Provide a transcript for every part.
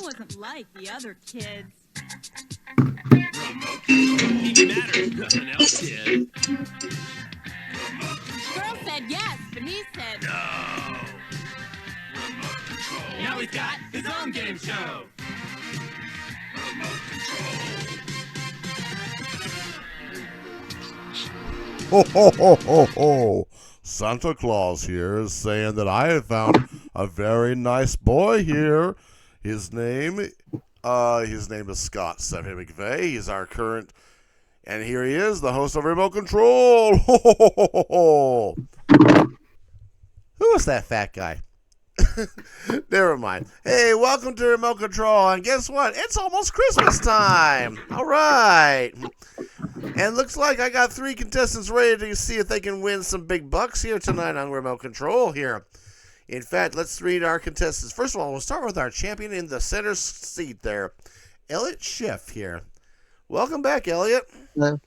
wasn't like the other kids. He mattered. Nothing else did. Girl said yes, but he said No. Now he's got his own game show. Ho, ho, ho, ho, ho. Santa Claus here is saying that I have found a very nice boy here. His name is Scott Stephanie McVeigh. He's our current, and here he is, the host of Remote Control. Ho, ho, ho, ho, ho. Who is that fat guy? Never mind. Hey, welcome to Remote Control, and guess what? It's almost Christmas time. All right. And looks like I got 3 contestants ready to see if they can win some big bucks here tonight on Remote Control here. In fact, let's read our contestants. First of all, we'll start with our champion in the center seat there, Elliot Schiff here. Welcome back, Elliot. Hello.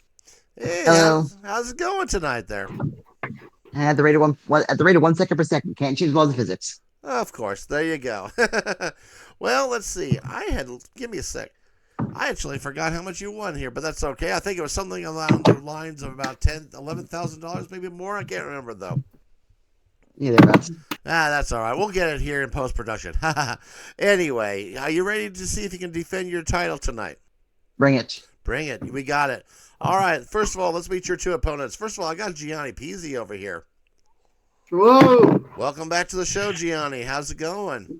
Hey, Hello. how's it going tonight there? At the rate of 1 second per second. Can't change laws of physics. Of course, there you go. Well, let's see. Give me a sec. I actually forgot how much you won here, but that's okay. I think it was something along the lines of about $11,000, maybe more. I can't remember though. Yeah, thereabouts. That's all right. We'll get it here in post-production. Anyway, are you ready to see if you can defend your title tonight? Bring it. Bring it. We got it. All right. First of all, let's meet your 2 opponents. First of all, I got Gianni Peasy over here. Whoa! Welcome back to the show, Gianni. How's it going?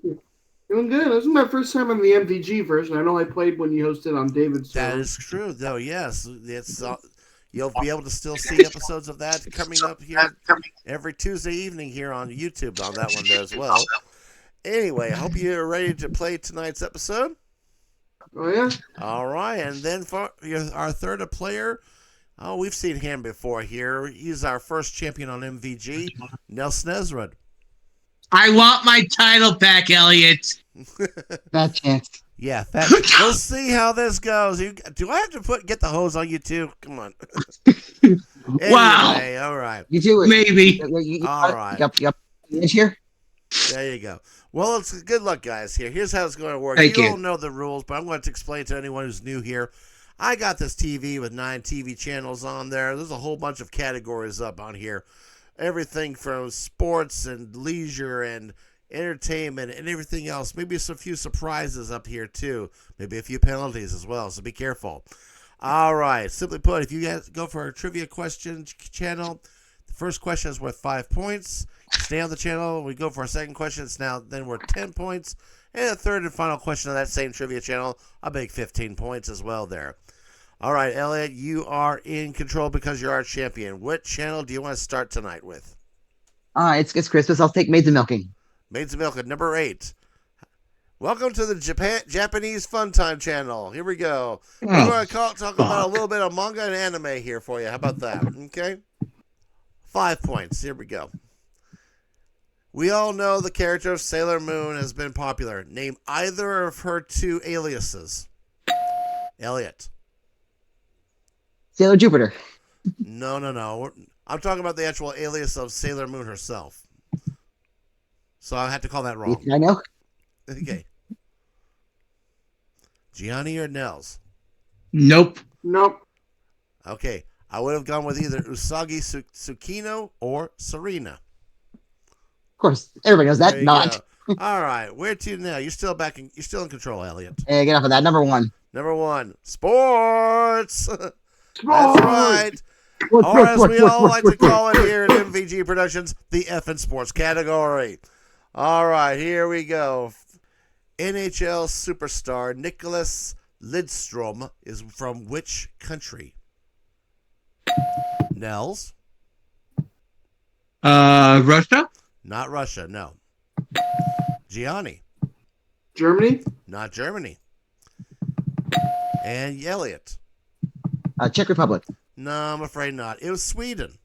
Doing good. This is my first time on the MVG version. I know I played when you hosted on David's show. That is true, though. Yes, it's you'll be able to still see episodes of that coming up here every Tuesday evening here on YouTube on that one there as well. Anyway, I hope you're ready to play tonight's episode. Oh, yeah? All right, and then for our third player, we've seen him before here. He's our first champion on MVG, Nelson Ezra. I want my title back, Elliot. Bad chance. Yeah, we'll see how this goes. Do I have to get the hose on you too? Come on. Anyway, Wow. All right. You do it. Maybe. All right. Yep. Here. There you go. Well, it's good luck, guys. Here's how it's going to work. Thank you. All know the rules, but I'm going to explain to anyone who's new here. I got this TV with 9 TV channels on there. There's a whole bunch of categories up on here. Everything from sports and leisure and entertainment and everything else. Maybe a few surprises up here too. Maybe a few penalties as well, so be careful. All right. Simply put, if you guys go for a trivia question channel, the first question is worth 5 points. Stay on the channel. We go for a second question. It's then worth 10 points. And a third and final question of that same trivia channel, I'll make 15 points as well there. All right, Elliot, you are in control because you're our champion. What channel do you want to start tonight with? It's Christmas. I'll take Maids of Milking. Maids of Milk, number 8. Welcome to the Japanese Fun Time channel. Here we go. We're going to talk about a little bit of manga and anime here for you. How about that? Okay. 5 points. Here we go. We all know the character of Sailor Moon has been popular. Name either of her 2 aliases. Elliot. Sailor Jupiter. No. I'm talking about the actual alias of Sailor Moon herself. So I had to call that wrong. I know. Okay. Gianni or Nels? Nope. Okay. I would have gone with either Usagi Tsukino or Serena. Of course, everybody knows that. There you Not. go. All right. Where to now? You're still in control, Elliot. Hey, get off of that. Number 1. Number 1, sports. That's right. Sports, Or as we all sports, like to call it here at MVG Productions, the F in sports category. All right, here we go. NHL superstar Nicholas Lidstrom is from which country? Nels? Russia? Not Russia, no. Gianni? Germany? Not Germany. And Elliot? Czech Republic. No, I'm afraid not. It was Sweden.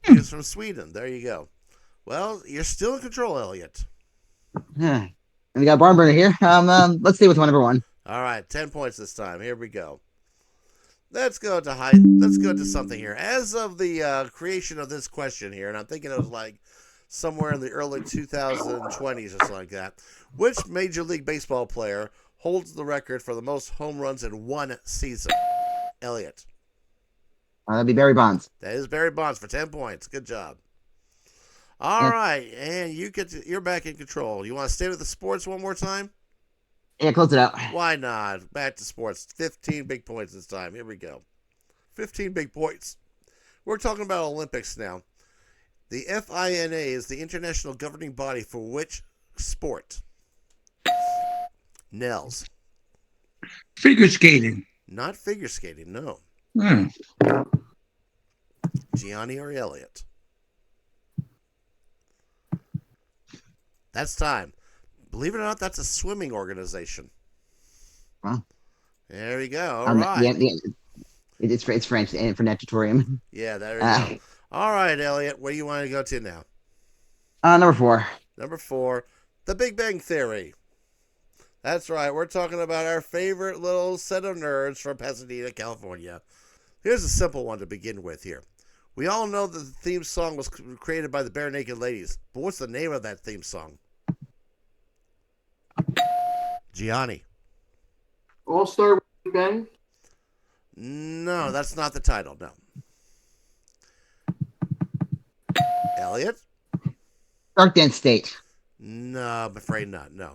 He was from Sweden. There you go. Well, you're still in control, Elliot. And we got Barn Burner here. Let's stay with number 1. All right, 10 points this time. Here we go. Let's go to something here. As of the creation of this question here, and I'm thinking it was like somewhere in the early 2020s or something like that. Which Major League Baseball player holds the record for the most home runs in one season? Elliot. That'd be Barry Bonds. That is Barry Bonds for 10 points. Good job. All right, and you're back in control. You want to stay with the sports one more time? Yeah, close it out. Why not? Back to sports. 15 big points this time. Here we go. 15 big points. We're talking about Olympics now. The FINA is the international governing body for which sport? Nels. Figure skating. Not figure skating, no. Gianni or Elliot? That's time. Believe it or not, that's a swimming organization. Huh? There we go. All right. Yeah, it's French and for natatorium. Yeah, there we go. All right, Elliot. Where do you want to go to now? Number 4. Number 4, The Big Bang Theory. That's right. We're talking about our favorite little set of nerds from Pasadena, California. Here's a simple one to begin with here. We all know that the theme song was created by the Bare Naked Ladies, but what's the name of that theme song? Gianni. All-Star Big Bang? No, that's not the title, no. Elliot? Dark Dance State. No, I'm afraid not, no.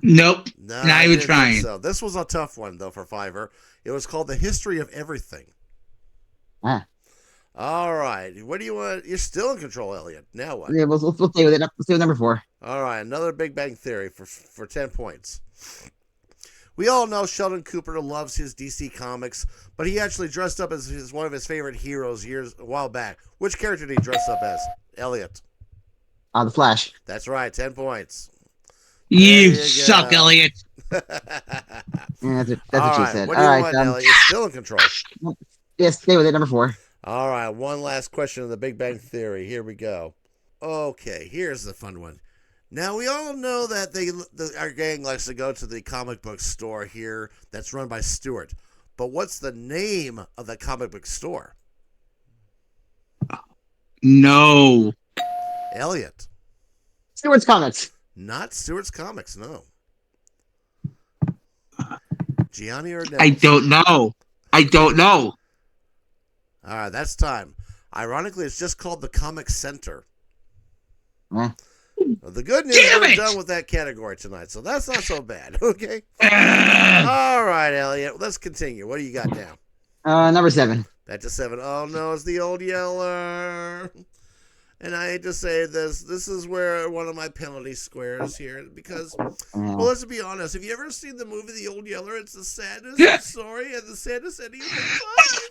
Nope. No, Not I even didn't trying. think so. This was a tough one, though, for Fiverr. It was called The History of Everything. All right. What do you want? You're still in control, Elliot. Now what? Yeah, we'll stay with it. Let's stay with number 4. All right. Another Big Bang Theory for 10 points. We all know Sheldon Cooper loves his DC comics, but he actually dressed up as one of his favorite heroes a while back. Which character did he dress up as? Elliot. The Flash. That's right. 10 points. You There suck, go. Elliot. Yeah, that's what All she right. said. What do you All want, right. Elliot? You're still in control. Yeah, stay with it. Number 4. All right, one last question of the Big Bang Theory. Here we go. Okay, here's the fun one. Now, we all know that our gang likes to go to the comic book store here that's run by Stuart. But what's the name of the comic book store? No. Elliot. Stewart's Comics. Not Stuart's Comics, no. Gianni or Nels? I don't know. All right, that's time. Ironically, it's just called the Comic Center. Huh? Well, the good news Damn we're it! done with that category tonight, so that's not so bad, okay? All right, Elliot, let's continue. What do you got now? Number 7. Back to 7. Oh, no, it's the Old Yeller. And I hate to say this. This is where one of my penalty squares here. Because, well, let's be honest. Have you ever seen the movie The Old Yeller? It's the saddest story and the saddest ending of my life.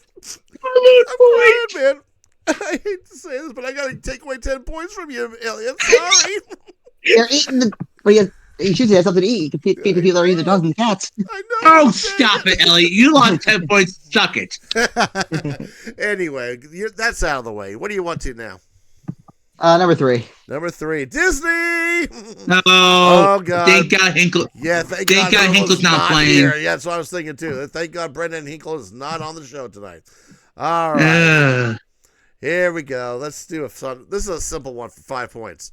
I'm crying, man. I hate to say this, but I got to take away 10 points from you, Elliot. Sorry. They're eating the. Well, you should have something to eat. You can feed the people that are eating the dogs and cats. I know. Oh, stop it, Elliot. You lost 10 points. Suck it. Anyway, that's out of the way. What do you want to now? Number 3. Number 3, Disney. No. Oh, God. Thank God Hinkle. Yeah, thank God Hinkle's not playing. Here. Yeah, that's what I was thinking too. Thank God Brendan Hinkle is not on the show tonight. All right, here we go. Let's do a fun. This is a simple one for 5 points.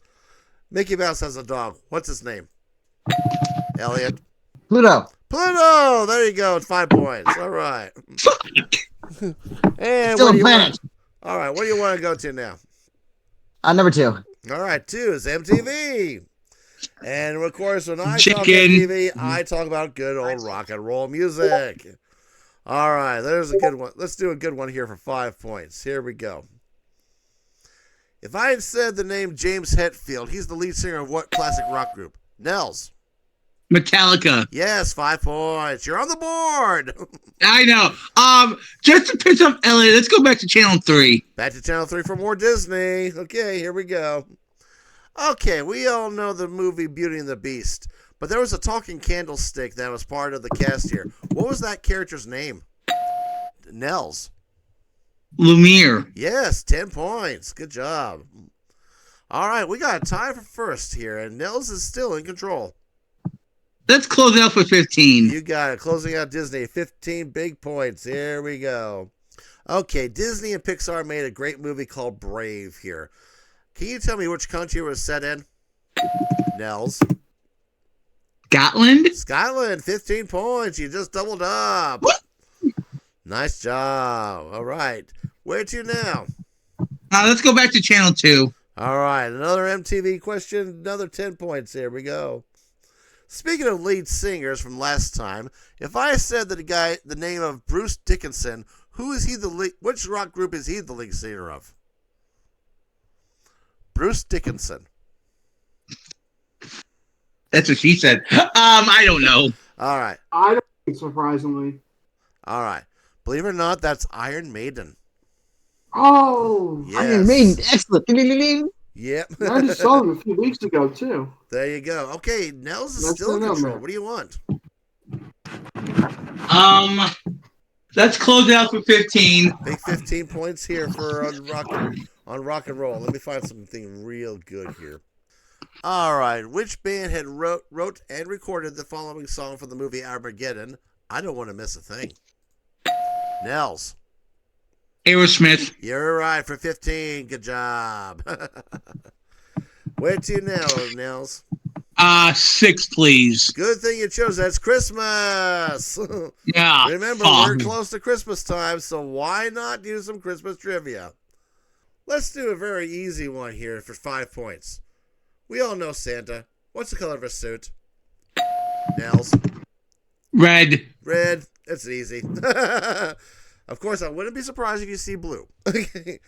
Mickey Mouse has a dog. What's his name? Elliot. Pluto. Pluto. There you go. It's 5 points. All right. And Still what a do you planet. want? All right. What do you want to go to now? Number 2. All right, 2 is MTV. And of course, when I talk Chicken. MTV, I talk about good old rock and roll music. All right, there's a good one. Let's do a good one here for 5 points. Here we go. If I had said the name James Hetfield, he's the lead singer of what classic rock group? Nels. Metallica. Yes, 5 points. You're on the board. I know. Just to piss off Elliot, let's go back to Channel 3. Back to Channel 3 for more Disney. Okay, here we go. Okay, we all know the movie Beauty and the Beast, but there was a talking candlestick that was part of the cast here. What was that character's name? Nels. Lumiere. Yes, 10 points. Good job. All right, we got a tie for first here, and Nels is still in control. Let's close it out for 15. You got it. Closing out Disney, 15 big points. Here we go. Okay, Disney and Pixar made a great movie called Brave here. Can you tell me which country it was set in? Nels. Scotland? Scotland, 15 points. You just doubled up. What? Nice job. All right. Where to now? Let's go back to Channel 2. All right. Another MTV question. Another 10 points. Here we go. Speaking of lead singers from last time, if I said that the name of Bruce Dickinson, which rock group is he the lead singer of? Bruce Dickinson. That's what she said. I don't know. All right. I don't think, surprisingly. All right. Believe it or not, that's Iron Maiden. Oh, Yes. Iron Maiden, excellent. Ding, ding, ding, ding. Yep. I just saw them a few weeks ago, too. There you go. Okay, Nels is That's still in the control. number. What do you want? Let's close it out for 15. Big 15 points here for on rock and roll. Let me find something real good here. All right. Which band had wrote and recorded the following song for the movie Armageddon? I don't want to miss a thing. Nels. Aerosmith. You're right for 15. Good job. Where to now, Nels? 6, please. Good thing you chose. That's Christmas. Yeah. Remember, we're close to Christmas time, so why not do some Christmas trivia? Let's do a very easy one here for 5 points. We all know Santa. What's the color of his suit? Nels. Red. Red. It's easy. Of course, I wouldn't be surprised if you see blue. Okay.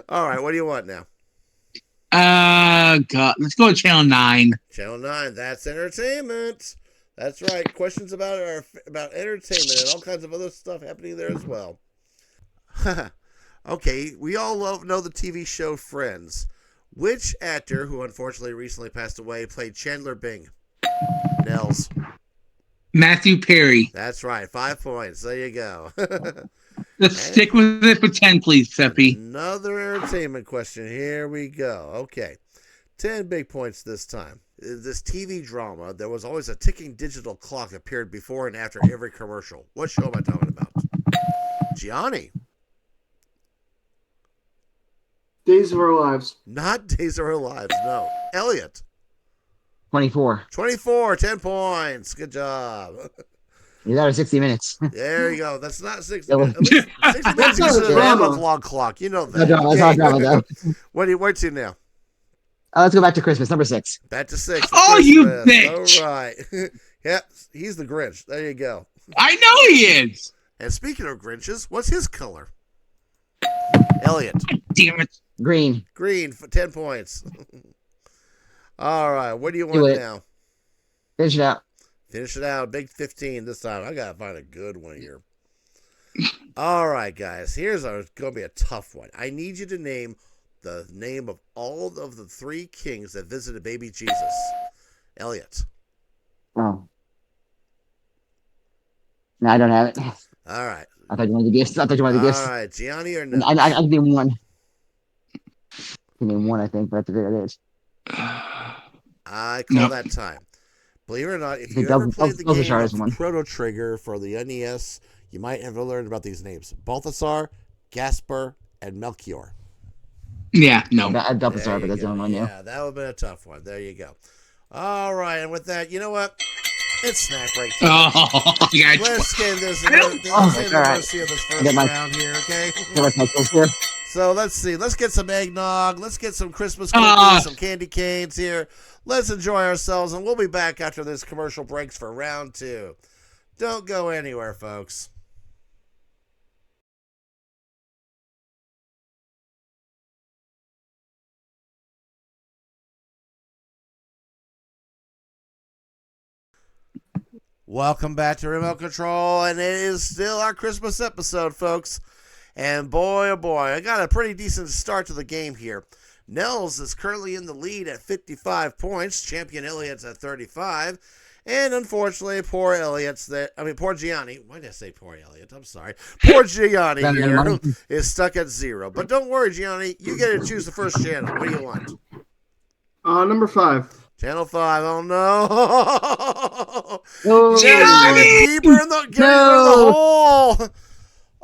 All right, what do you want now? God. Let's go to Channel 9. Channel 9, that's entertainment. That's right. Questions about entertainment and all kinds of other stuff happening there as well. Okay, we all know the TV show Friends. Which actor, who unfortunately recently passed away, played Chandler Bing? Nels. Matthew Perry. That's right. 5 points. There you go. Let's stick with it for 10, please, Seppi. Another entertainment question. Here we go. Okay. 10 big points this time. This TV drama, there was always a ticking digital clock that appeared before and after every commercial. What show am I talking about? Gianni. Days of Our Lives. Not Days of Our Lives, no. Elliot. 24. 24, 10 points. Good job. You're out of 60 minutes. There you go. That's not 60 That was- minutes. At least 60 minutes not is a a drama. log clock. You know that. No drama. It's not drama, though. Where to now? Let's go back to Christmas, number 6. Back to 6. for Oh, you Christmas. bitch. All right. Yep, he's the Grinch. There you go. I know he is. And speaking of Grinches, what's his color? Elliot. Damn it. Green. Green for 10 points. All right. What do you Do want it. now? Finish it out. Finish it out. Big 15 this time. I got to find a good one here. All right, guys. Here's going to be a tough one. I need you to name the name of all of the 3 kings that visited baby Jesus. Elliot. Oh. No, I don't have it. All right. I thought you wanted the gifts. I thought you wanted the gifts. All right. Gianni or no? I can name one. I can name one, I think, but that's it is. I call that time. Believe it or not, if The you double- ever played the double game Char's of one. Chrono Trigger for the NES, you might have learned about these names. Balthasar, Gaspar, and Melchior. Yeah, no. I double There sorry, but you that's the go. only one I knew. Yeah, that would have been a tough one. There you go. All right, and with that, you know what? It's snack break time. Oh, guys. Let's get this. Oh, Let's end all the right. mercy of this first Get my- round here, okay? Here, what's my close here? So let's see. Let's get some eggnog. Let's get some Christmas Ah. cookies, some candy canes here. Let's enjoy ourselves, and we'll be back after this commercial breaks for round 2. Don't go anywhere, folks. Welcome back to Remote Control, and it is still our Christmas episode, folks. And boy, oh boy, I got a pretty decent start to the game here. Nels is currently in the lead at 55 points. Champion Elliot's at 35. And unfortunately, poor Gianni. Why did I say poor Elliot? I'm sorry. Poor Gianni Spend any here money? is stuck at 0. But don't worry, Gianni. You get to choose the first channel. What do you want? Number 5. Channel 5. Oh, no. Oh, Gianni! Deeper in the hole.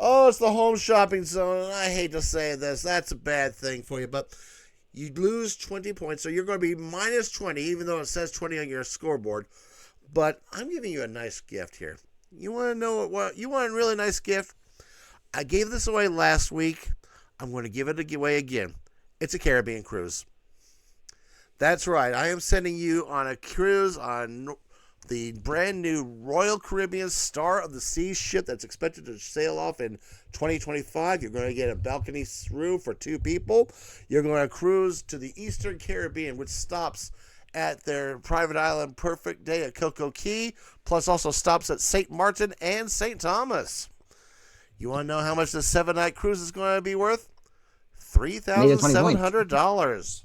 Oh, it's the home shopping zone. And I hate to say this. That's a bad thing for you, but you lose 20 points, so you're going to be minus 20, even though it says 20 on your scoreboard. But I'm giving you a nice gift here. You want to know what? You want a really nice gift? I gave this away last week. I'm going to give it away again. It's a Caribbean cruise. That's right. I am sending you on a cruise on the brand new Royal Caribbean Star of the Seas ship that's expected to sail off in 2025. You're going to get a balcony room for 2 people. You're going to cruise to the Eastern Caribbean, which stops at their private island Perfect Day at Coco Key, plus also stops at St. Martin and St. Thomas. You want to know how much this 7-night cruise is going to be worth? $3,700.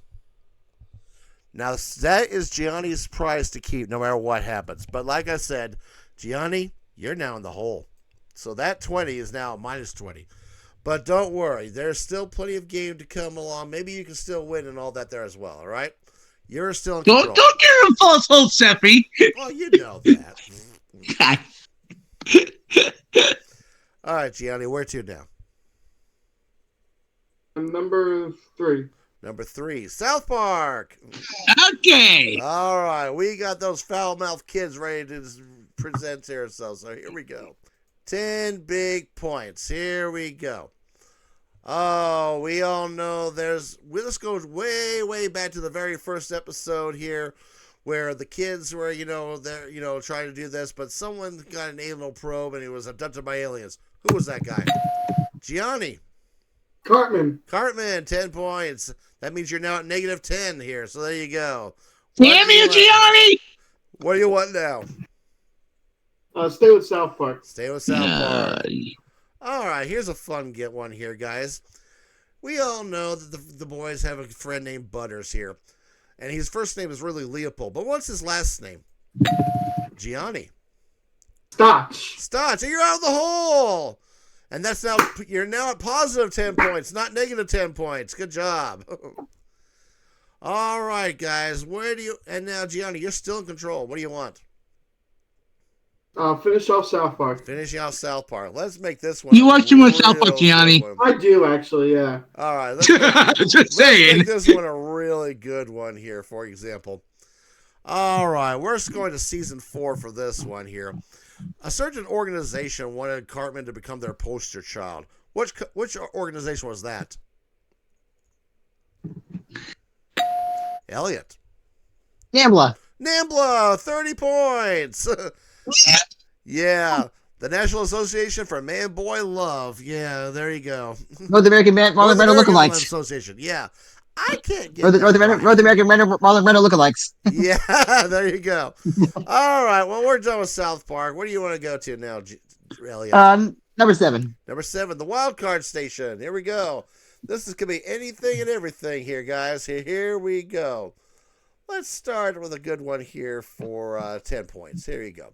Now, that is Gianni's prize to keep no matter what happens. But like I said, Gianni, you're now in the hole. So that 20 is now minus 20. But don't worry, there's still plenty of game to come along. Maybe you can still win and all that there as well, all right? You're still in control. Don't give him false hope, Seffy. Well, you know that. All right, Gianni, where to now? Number 3. Number 3, South Park. Okay. All right, we got those foul-mouthed kids ready to present ourselves. So here we go. 10 big points. Here we go. Oh, we all know this goes way, way back to the very first episode here, where the kids were, they're, trying to do this, but someone got an anal probe and he was abducted by aliens. Who was that guy? Gianni. Cartman. 10 points. That means you're now at negative 10 here, so there you go. Damn you, Gianni! What do you want now? Stay with South Park. Stay with South Park. All right, here's a fun one here, guys. We all know that the boys have a friend named Butters here, and his first name is really Leopold, but what's his last name? Gianni. Stotch. And you're out of the hole. And you're now at positive 10 points, not negative 10 points. Good job. All right, guys. And now, Gianni, you're still in control. What do you want? Finish off South Park. Finishing off South Park. Let's make this one. You watch too much South Park, Gianni. I do, actually, yeah. All right. Just saying. Let's make this one a really good one here, for example. All right. We're going to season 4 for this one here. A certain organization wanted Cartman to become their poster child. Which organization was that? Elliot. Nambla, 30 points. Yeah, the National Association for Man-Boy Love. Yeah, there you go. North American Marlon Brando lookalikes. Association. Yeah, I can't get North American Marlon Brando lookalikes. Yeah, there you go. All right, well, we're done with South Park. Where do you want to go to now, Elliot? Number 7. Number 7, the Wild Card Station. Here we go. This is going to be anything and everything here, guys. Here we go. Let's start with a good one here for 10 points. Here you go.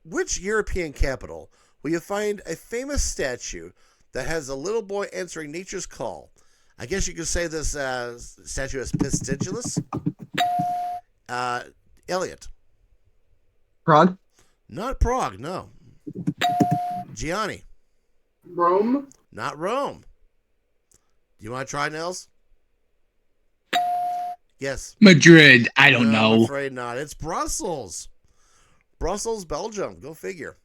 Which European capital will you find a famous statue that has a little boy answering nature's call? I guess you could say this statue is prestigious. Elliot. Prague? Not Prague, no. Gianni. Rome? Not Rome. Do you want to try, Nels? Yes. Madrid. I don't know. I'm afraid not. It's Brussels. Brussels, Belgium. Go figure.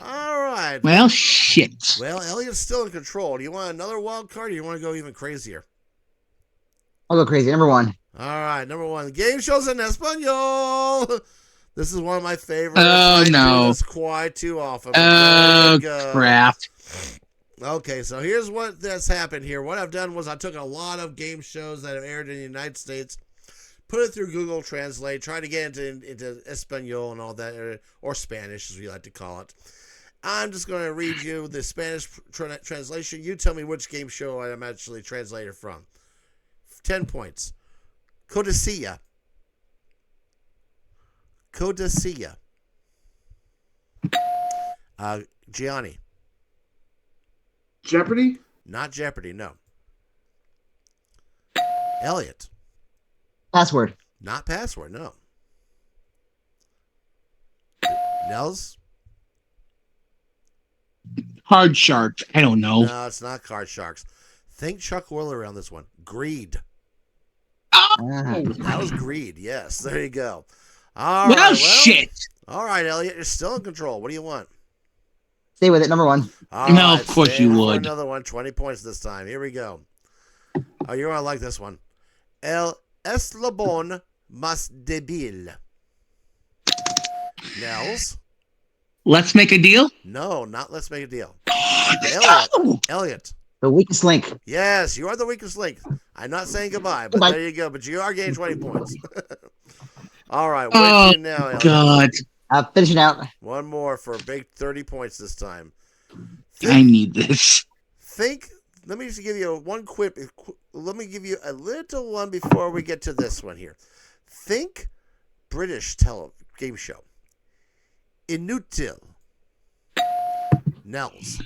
All right. Well, shit. Well, Elliot's still in control. Do you want another wild card or do you want to go even crazier? I'll go crazy. Number 1. All right. Number 1. Game shows in Espanol. This is one of my favorites. Oh, no. It's quite too often. Oh, crap. Okay, so here's what that's happened here. What I've done was I took a lot of game shows that have aired in the United States, put it through Google Translate, try to get into Espanol and all that, or Spanish as we like to call it. I'm just going to read you the Spanish translation. You tell me which game show I'm actually translated from. 10 points. Codicilla. Gianni. Jeopardy? Not Jeopardy, no. Elliot. Password. Not Password, no. Nels? Hard sharks. I don't know. No, it's not card sharks. Think Chuck Woolery on this one. Greed. Oh, That was greed. Yes, there you go. All well, right, well, shit. All right, Elliot, you're still in control. What do you want? Stay with it. Number one. All No, right, of course stay you for would. Another one, 20 points this time. Here we go. Oh, you're gonna like this one. El eslabon más débil. Nels? Let's make a deal. No, not let's make a deal. Oh, Elliot. The weakest link. Yes, you are the weakest link. I'm not saying goodbye, but Goodbye. there you go. But you are getting 20 points. All right, Oh, where to now, Elliot? God. Finishing out. One more for a big 30 points this time. I need this. Think. Let me just give you one quick. Let me give you a little one before we get to this one here. Think British game show. Inutile. Nels.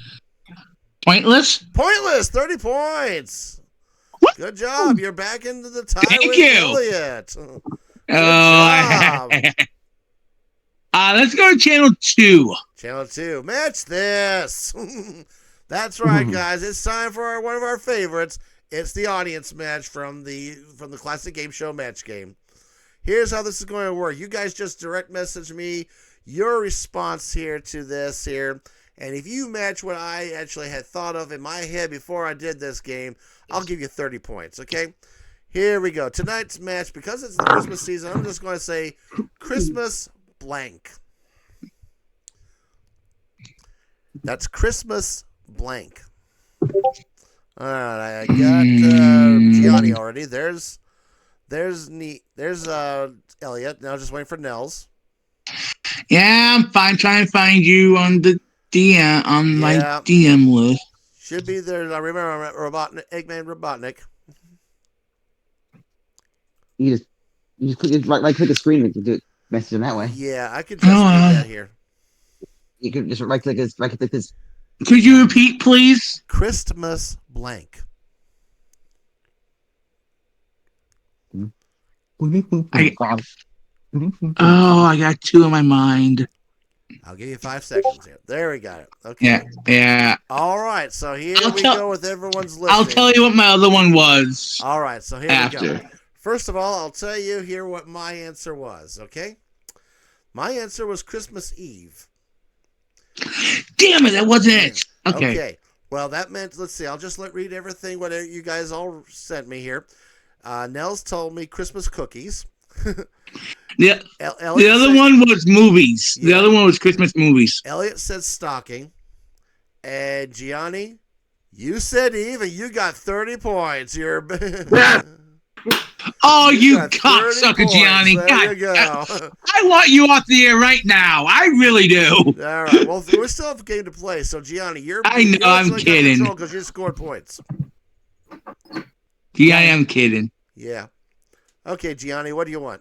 Pointless? Pointless. 30 points. What? Good job. You're back into the tie Thank with you. Elliot. Oh, job. let's go to channel 2. Channel 2. Match this. That's right, guys. It's time for one of our favorites. It's the audience match from the classic game show match game. Here's how this is going to work. You guys just direct message me your response here to this here. And if you match what I actually had thought of in my head before I did this game, I'll give you 30 points, okay? Here we go. Tonight's match, because it's the Christmas season, I'm just going to say Christmas blank. That's Christmas blank. All right, I got Gianni already. There's Elliot. Now just waiting for Nels. Yeah, I'm fine. Trying to find you on the DM my DM list. Should be there. I remember Eggman Robotnik. You just right click the screen and do it. Message them that way. Yeah, I could just do that here. You could just right click this. Could you repeat, please? Christmas blank. I got 2 in my mind. I'll give you 5 seconds here. There we got it. Okay. Yeah. All right. So here we go with everyone's list. I'll tell you what my other one was. All right. So here we go. First of all, I'll tell you here what my answer was. Okay. My answer was Christmas Eve. Damn it, that wasn't it. Okay. Well, that meant, let's see, I'll just read everything, what you guys all sent me here. Nels told me Christmas cookies. The other one was movies. Yeah. The other one was Christmas movies. Elliot said stocking. And Gianni, you said Eve, and you got 30 points. You're... Oh, you cocksucker, Gianni. There you go. I want you off the air right now. I really do. All right. Well, we still have a game to play. So, Gianni, I'm kidding. Because you scored points. Yeah, I am kidding. Yeah. Okay, Gianni, what do you want?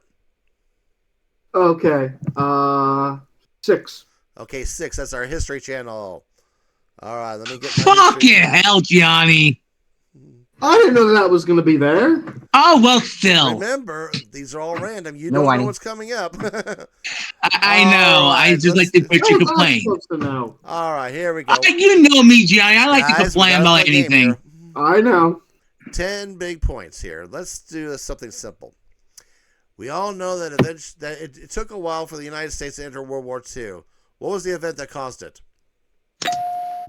Okay. 6. Okay, 6. That's our History Channel. All right, let me get my fucking hell, Gianni. I didn't know that was going to be there. Oh, well, still. Remember, these are all random. You don't know what's coming up. I know. Right, I just like to put you complain. All right, here we go. You know me, Gianni. I like to complain about anything. I know. 10 big points here. Let's do something simple. We all know that it took a while for the United States to enter World War II. What was the event that caused it?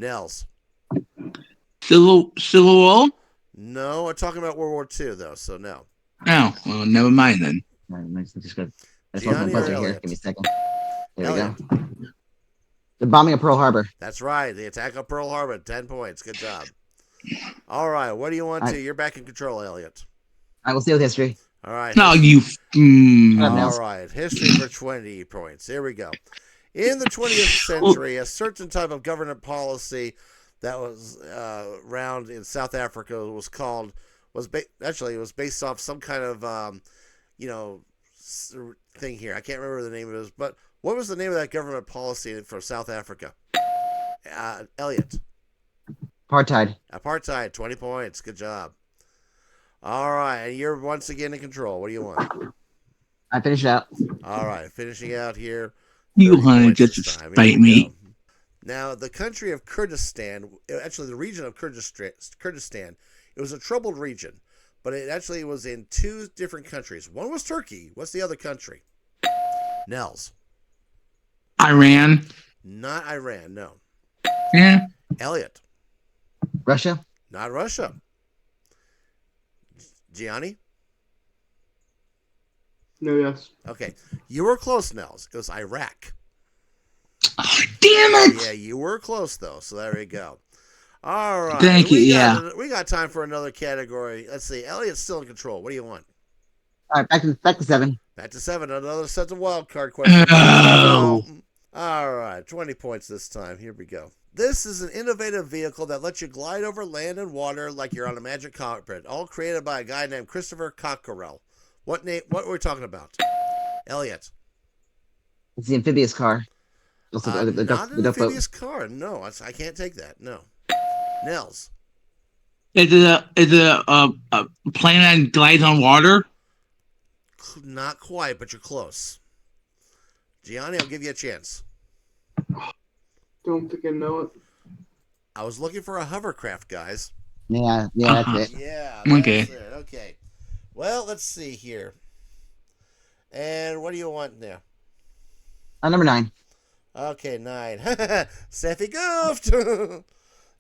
Nels. Civil War? No, we're talking about World War II, though, so no. Oh, well, never mind then. Just go. I just Gianni want my buzzer or here. Elliot? Give me a second. There we go. The bombing of Pearl Harbor. That's right. The attack of Pearl Harbor. 10 points. Good job. All right. What do you want to? You're back in control, Elliot. I will stay with history. All right. No, you. All right. History for 20 points. Here we go. In the 20th century, a certain type of government policy that was around in South Africa was based off some kind of thing here. I can't remember the name of it, but what was the name of that government policy for South Africa? Elliot. Apartheid. 20 points. Good job. All right, and you're once again in control. What do you want? I finish it out. All right, finishing out here. You want to just spite me? Now, the country of Kurdistan, actually the region of Kurdistan, it was a troubled region, but it actually was in 2 different countries. One was Turkey. What's the other country? Nels. Iran. Not Iran, no. Yeah. Elliot. Russia. Not Russia. Gianni? No, yes. Okay. You were close, Nels. It was Iraq. Oh, damn it! Yeah, you were close, though, so there you go. All right. Thank you, We got time for another category. Let's see. Elliot's still in control. What do you want? All right, back to 7. Back to 7. Another set of wild card questions. Oh. All right. 20 points this time. Here we go. This is an innovative vehicle that lets you glide over land and water like you're on a magic carpet, all created by a guy named Christopher Cockerell. What are we talking about? Elliot. It's the amphibious car. Also, Not an amphibious car. No, I can't take that. No. Nels. Is it a plane that glides on water? Not quite, but you're close. Gianni, I'll give you a chance. Don't think I know it. I was looking for a hovercraft, guys. Yeah, that's it. Yeah. Okay. That's it. Okay. Well, let's see here. And what do you want now? Number 9. Okay, 9. Steffi goofed.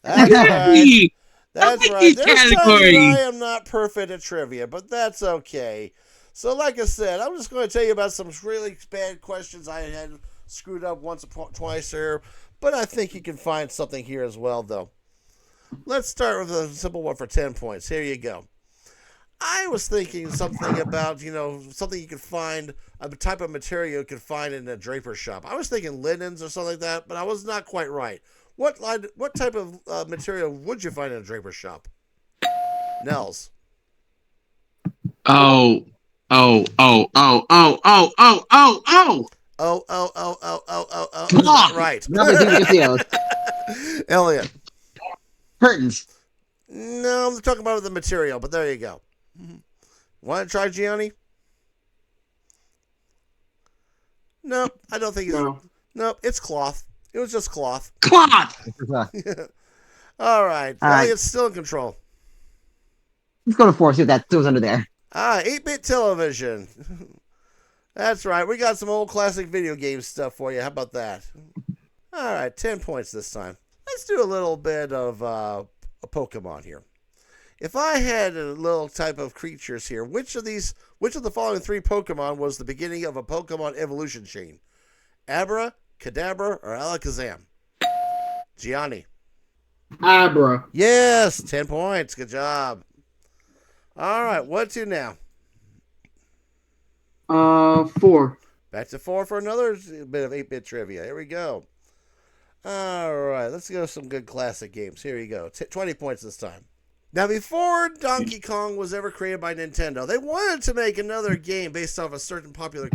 That's right. That's right. There's times that I am not perfect at trivia, but that's okay. So, like I said, I'm just going to tell you about some really bad questions I had screwed up once or twice here, but I think you can find something here as well, though. Let's start with a simple one for 10 points. Here you go. I was thinking something about, something you could find, a type of material you could find in a draper shop. I was thinking linens or something like that, but I was not quite right. What type of material would you find in a draper shop? Nels. Oh. Oh. Not right. Elliot. Curtains. No, I'm talking about the material, but there you go. Want to try Gianni? Nope, I don't think he's... No. Nope, it's cloth. It was just cloth. Cloth! All right. Elliot's still in control. Let's go to 4, see what that was under there. 8-bit television. That's right. We got some old classic video game stuff for you. How about that? All right, 10 points this time. Let's do a little bit of a Pokemon here. If I had a little type of creatures here, which of the following 3 Pokemon was the beginning of a Pokemon evolution chain? Abra, Kadabra, or Alakazam? Gianni. Abra. Yes, 10 points. Good job. All right, what to now? 4. Back to 4 for another bit of 8-bit trivia. Here we go. All right, let's go some good classic games. Here you go. 20 points this time. Now, before Donkey Kong was ever created by Nintendo, they wanted to make another game based off a certain popular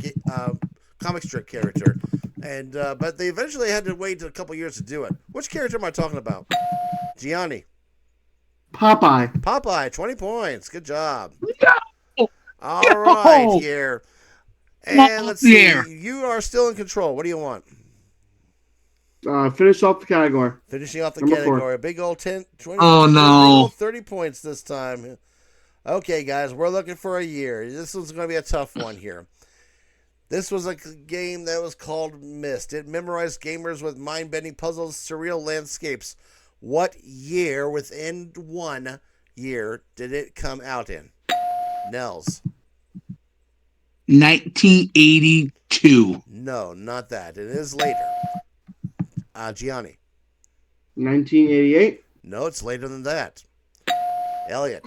comic strip character, but they eventually had to wait a couple years to do it. Which character am I talking about? Gianni. Popeye. Popeye, 20 points. Good job. No! All right, here. And let's see. You are still in control. What do you want? Finish off the category. Finishing off the Number category. 4. A big old 10, 20. Oh, no. 30 points this time. Okay, guys, we're looking for a year. This one's going to be a tough one here. This was a game that was called Myst. It memorized gamers with mind-bending puzzles, surreal landscapes. What year, within 1 year, did it come out in? Nels. 1982. No, not that. It is later. Gianni. 1988. No, it's later than that. Elliot.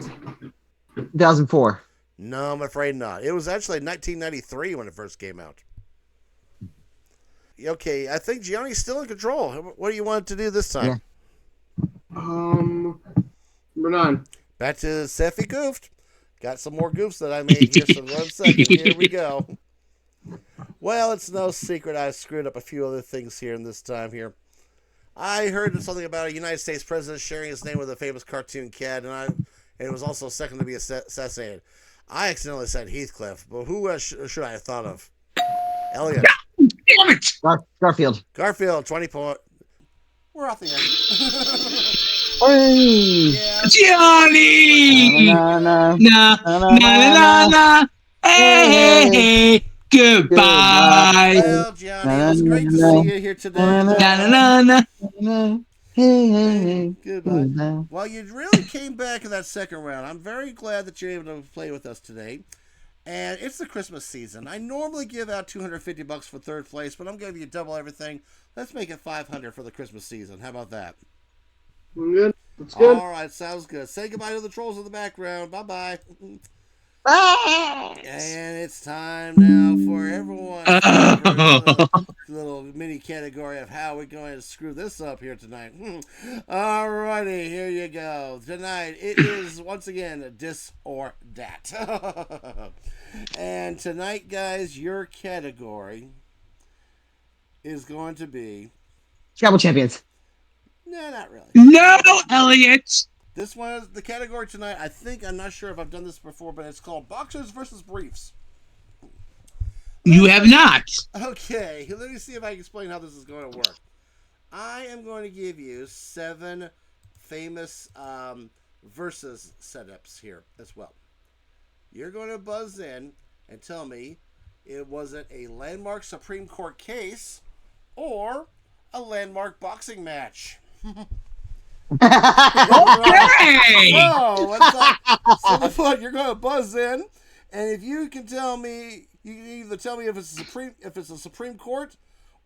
2004. No, I'm afraid not. It was actually 1993 when it first came out. Okay, I think Gianni's still in control. What do you want to do this time? Yeah. Number 9. Back to Seffy Goofed. Got some more goofs that I made here, so 1 second. Here we go. Well, it's no secret I screwed up a few other things here in this time here. I heard something about a United States president sharing his name with a famous cartoon cat, and it was also second to be assassinated. I accidentally said Heathcliff, but who should I have thought of? Elliot. Damn it! Garfield. Garfield, 20 points. We're off the air. Hey. Yeah. Johnny! Na, na, Na, na, na, na. Hey, hey, goodbye. Well, Gianni, it was great to see you here today. Na, na, na, na. Hey, hey, Hey, hey. goodbye. Well, you really came back in that second round. I'm very glad that you're able to play with us today. And it's the Christmas season. I normally give out $250 for third place, but I'm giving you double everything. Let's make it $500 for the Christmas season. How about that? Good. That's good. All right, sounds good. Say goodbye to the trolls in the background. Bye-bye. Bye. And it's time now for everyone's favorite little mini category of how we're going to screw this up here tonight. All righty, here you go. Tonight, it is, once again, this or that. And tonight, guys, your category is going to be... Scrabble champions. No, not really. No, Elliot. This one is the category tonight. I'm not sure if I've done this before, but it's called Boxers versus Briefs. You have not. Okay, let me see if I can explain how this is going to work. I am going to give you 7 famous versus setups here as well. You're going to buzz in and tell me was it a landmark Supreme Court case or a landmark boxing match? Okay. Whoa, so the fun, you're going to buzz in, and if you can tell me, you can either tell me if it's a Supreme Court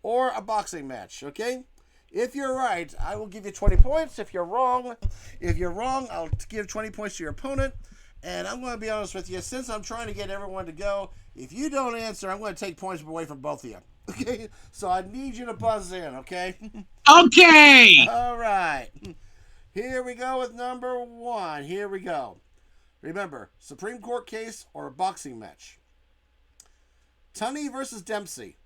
or a boxing match. Okay, if you're right, I will give you 20 points. If you're wrong, I'll give 20 points to your opponent. And I'm going to be honest with you, since I'm trying to get everyone to go, if you don't answer, I'm going to take points away from both of you. Okay, so I need you to buzz in. Okay. Okay. All right. Here we go with number 1. Here we go. Remember, Supreme Court case or a boxing match. Tunney versus Dempsey.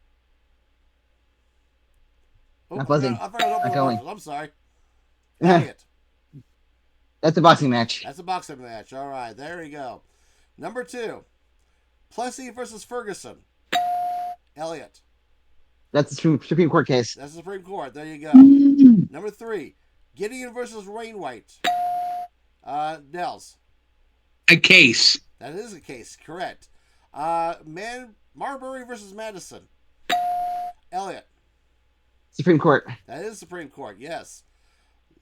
Oh, Not buzzing. I forgot to open Not the going. buzzer. I'm sorry. Elliot. That's a boxing match. That's a boxing match. All right, there we go. Number 2. Plessy versus Ferguson. Elliot. That's the Supreme Court case. That's the Supreme Court. There you go. Number 3. Gideon versus Wainwright. Nels. A case. That is a case, correct. Marbury versus Madison. Elliot. Supreme Court. That is Supreme Court, yes.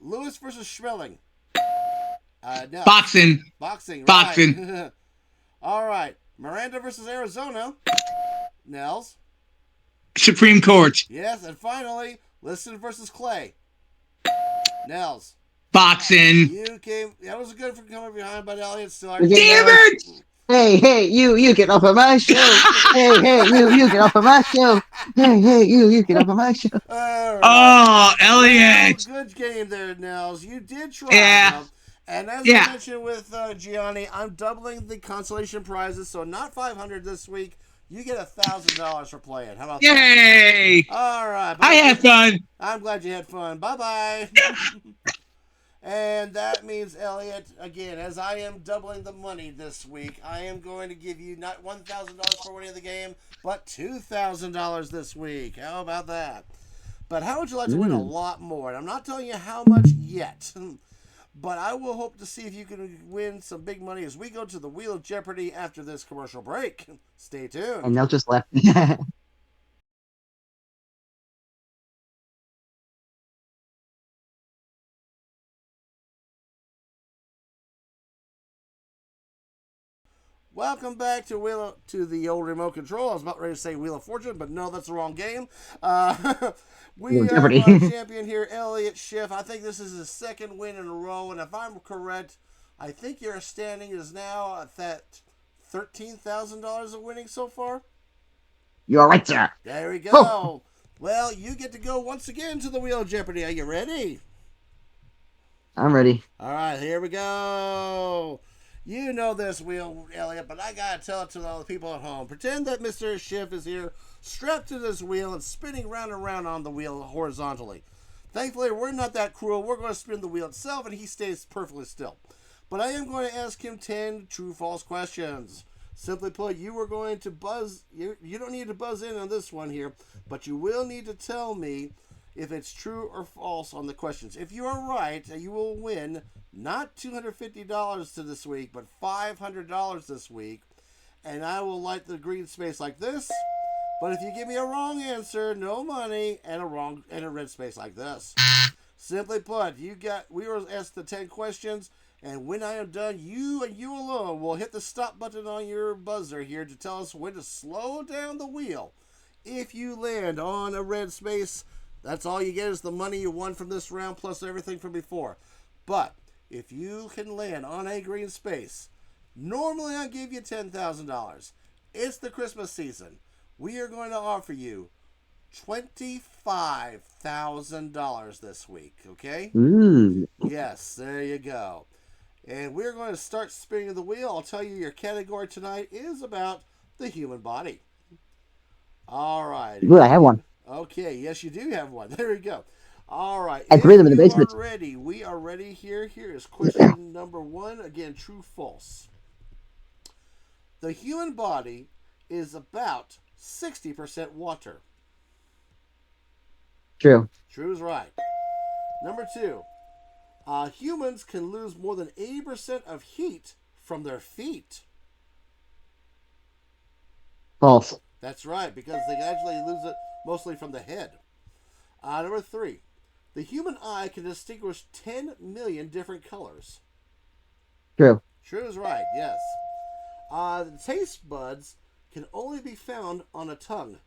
Lewis versus Schmeling. Nels. Boxing. Boxing, Boxing. right. All right. Miranda versus Arizona. Nels. Supreme Court. Yes, and finally, Liston versus Clay. Nels. Boxing. You came. That was good for coming behind, but Elliot still. Damn it! Hey, you get off of my show. hey, you get off of my show. Hey, you get off of my show. All right. Oh, Elliot. Well, good game there, Nels. You did try. Yeah. Though. And as Yeah. I mentioned with Gianni, I'm doubling the consolation prizes, so not $500 this week. You get $1,000 for playing. How about that? Yay! All right. I had fun. I'm glad you had fun. Bye-bye. And that means, Elliot, again, as I am doubling the money this week, I am going to give you not $1,000 for winning the game, but $2,000 this week. How about that? But how would you like to win a lot more? And I'm not telling you how much yet, but I will hope to see if you can win some big money as we go to the Wheel of Jeopardy after this commercial break. Stay tuned. And Nell just left. Welcome back to the old remote control. I was about ready to say Wheel of Fortune, but no, that's the wrong game. We have our champion here, Elliot Schiff. I think this is his second win in a row, and if I'm correct, I think your standing is now at that $13,000 of winning so far. You're right, sir. There we go. Oh. Well, you get to go once again to the Wheel of Jeopardy. Are you ready? I'm ready. All right, here we go. You know this wheel, Elliot, but I gotta tell it to all the people at home. Pretend that Mr. Schiff is here, strapped to this wheel and spinning round and round on the wheel horizontally. Thankfully, we're not that cruel. We're going to spin the wheel itself, and he stays perfectly still. But I am going to ask him 10 true-false questions. Simply put, you are going to buzz. You don't need to buzz in on this one here, but you will need to tell me if it's true or false on the questions. If you are right, you will win not $250 to this week, but $500 this week. And I will light the green space like this. But if you give me a wrong answer, no money, and a red space like this. Simply put, we were asked the 10 questions, and when I am done, you and you alone will hit the stop button on your buzzer here to tell us when to slow down the wheel. If you land on a red space, that's all you get is the money you won from this round plus everything from before. But if you can land on a green space, normally I give you $10,000. It's the Christmas season. We are going to offer you $25,000 this week, okay? Ooh. Yes, there you go. And we're going to start spinning the wheel. I'll tell you your category tonight is about the human body. All right. Good, I have one. Okay, yes, you do have one. There we go. All right. I threw them in the basement. If you are ready, we are ready here. Here is question number 1. Again, true, false. The human body is about 60% water. True. True is right. Number 2. Humans can lose more than 80% of heat from their feet. False. That's right, because they actually lose it mostly from the head. Number 3. The human eye can distinguish 10 million different colors. True. True is right, yes. The taste buds can only be found on a tongue.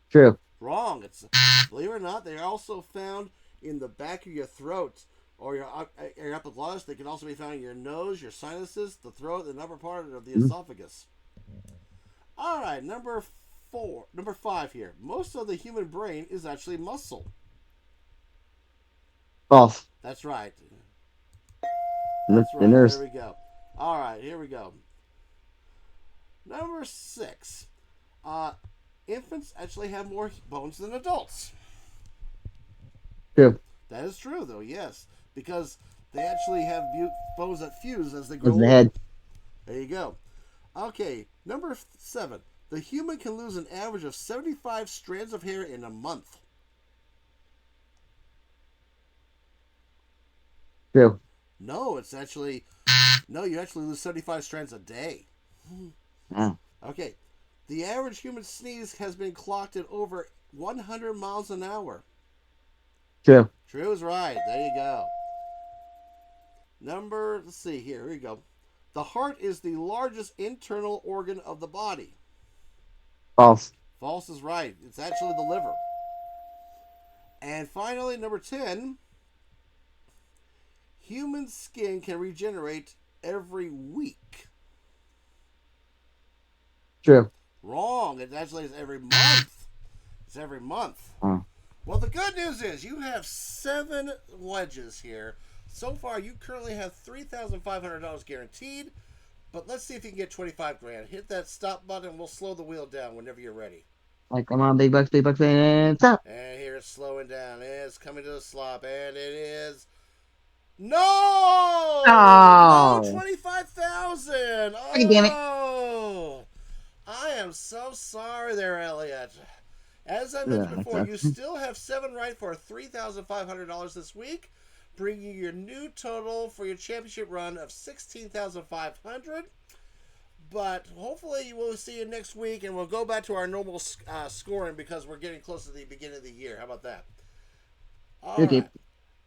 True. Wrong. Believe it or not, they are also found in the back of your throat or your epiglottis. They can also be found in your nose, your sinuses, the throat, and the upper part of the esophagus. All right, number 5 here. Most of the human brain is actually muscle. False. That's right. That's That's the right. nurse. There we go. All right, here we go. Number 6. Infants actually have more bones than adults. True. That is true, though, yes. Because they actually have bones that fuse as they grow Was the older. head. There you go. Okay, number 7. The human can lose an average of 75 strands of hair in a month. True. No, you actually lose 75 strands a day. Oh. Okay, the average human sneeze has been clocked at over 100 miles an hour. True. True is right. There you go. Let's see here. Here we go. The heart is the largest internal organ of the body. False. False is right. It's actually the liver. And finally, number 10. Human skin can regenerate every week. True. Wrong. It actually is every month. It's every month. Oh. Well, the good news is you have 7 wedges here. So far, you currently have $3,500 guaranteed. But let's see if you can get 25 grand. Hit that stop button and we'll slow the wheel down whenever you're ready. Like, come on, big bucks, and stop. And here it's slowing down. It's coming to the slop. And it is... No! Oh. No, 25,000! Hey, damn it. Oh! I am so sorry there, Elliot. As I mentioned Yeah, before, you okay. still have 7 right for $3,500 this week, bringing your new total for your championship run of $16,500. But hopefully we'll see you next week, and we'll go back to our normal scoring because we're getting close to the beginning of the year. How about that? All Okay. right.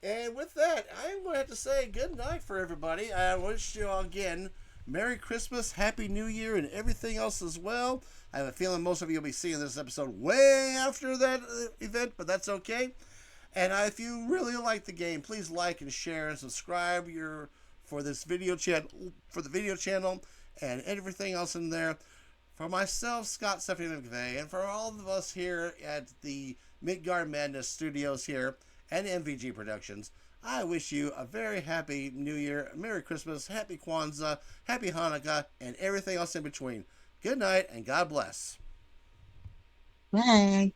And with that, I'm going to have to say good night for everybody. I wish you all again Merry Christmas, Happy New Year, and everything else as well. I have a feeling most of you will be seeing this episode way after that event, but that's okay. And if you really like the game, please like and share and subscribe for the video channel and everything else in there. For myself, Scott Stephanie McVeigh, and for all of us here at the Midgard Madness Studios here and MVG Productions, I wish you a very happy New Year, Merry Christmas, Happy Kwanzaa, Happy Hanukkah, and everything else in between. Good night, and God bless. Bye.